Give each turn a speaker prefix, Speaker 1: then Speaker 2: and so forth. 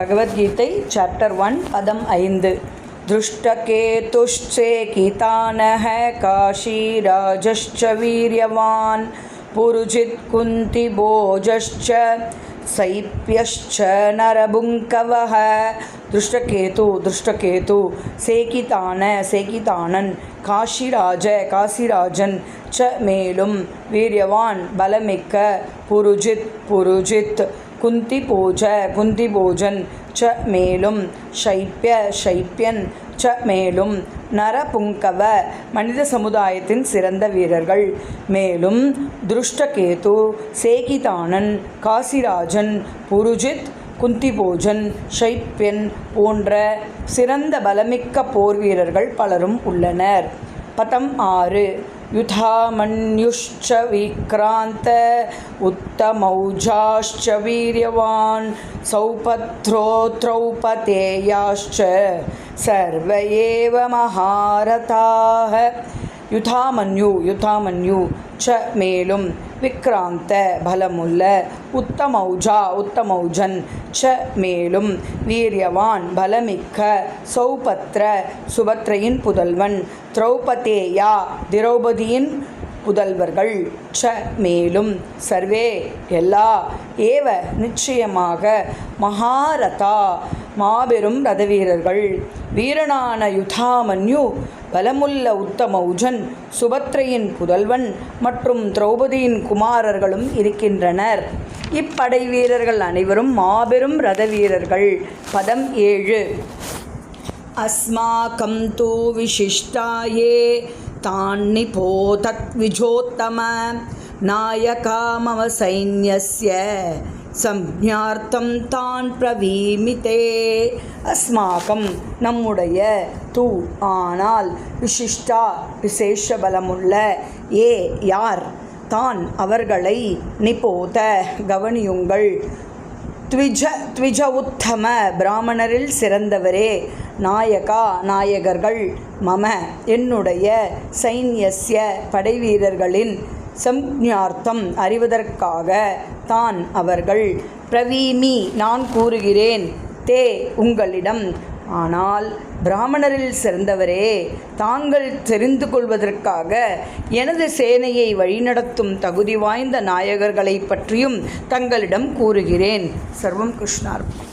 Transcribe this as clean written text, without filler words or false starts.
Speaker 1: Bhagavad Gita chapter 1 पदम 5 दृष्टकेतुश्चेकितानः काशीराजश्च वीर्यवान् पुरुजित् कुन्तिभोजश्च सैप्यश्च नरबुङ्कवः दृष्टकेतु सेकितानन् काशीराजन च मेलुम वीर्यवान् बलमिक्क पुरुजित् कुन्तिभोजन च मेलुम शैप्यन च मेलुम நரபுங்கவ மனித சமுதாயத்தின் சிறந்த வீரர்கள். மேலும் திருஷ்டகேது, சேகிதானன், காசிராஜன், புருஜித், குந்திபோஜன், ஷைப்யன் போன்ற சிறந்த பலமிக்க போர் வீரர்கள் பலரும் உள்ளனர். பதம் 6 யுதாமன்யுஷ்ச விக்ராந்த உத்தமௌஜாஷ்ச வீர்யவான் சௌபத்ரோ த்ரௌபதேயாஷ்ச சர்வ ஏவ மகாரதாக. யுதாமன்யு ச மேலும் விக்ராந்த பலமுள்ள உத்தமௌஜன் ச மேலும் வீரியவான் பலமிக்க சௌபத்ர சுபத்ரையின் புதல்வன் திரௌபதேயா திரௌபதியின் புதல்வர்கள் ச மேலும் சர்வே எல்லா ஏவ நிச்சயமாக மகாரதா மாபெரும் ரதவீரர்கள். வீரனான யுதாமன்யு பலமுள்ள உத்தமௌஜன் சுபத்ரையின் புதல்வன் மற்றும் திரௌபதியின் குமாரர்களும் இருக்கின்றனர். இப்படை வீரர்கள் அனைவரும் மாபெரும் ரத வீரர்கள். பதம் 7 அஸ்மாகம் தூ விசிஷ்டாயே தான்னிபோதத் விஜோத்தம நாயகா மம சைன்யஸ்ய சம்ஞார்த்தம் தான் பிரவீமிதே. அஸ்மாகம் நம்முடைய, தூ ஆனால், விசிஷ்டா விசேஷ பலமுள்ள, ஏ யார், தான் அவர்களை, நிபோத கவனியுங்கள், த்விஜ உத்தம பிராமணரில் சிறந்தவரே, நாயகா நாயகர்கள், மம என்னுடைய, சைன்யஸ்ய படைவீரர்களின், சம்ஞார்த்தம் அறிவதற்காக, தான் அவர்கள், பிரவீமி நான் கூறுகிறேன், தே உங்களிடம், ஆனால் பிராமணரில் சிறந்தவரே, தாங்கள் தெரிந்து கொள்வதற்காக எனது சேனையை வழிநடத்தும் தகுதி வாய்ந்த நாயகர்களை பற்றியும் தங்களிடம் கூறுகிறேன். சர்வம் கிருஷ்ணார்ப்பணம்.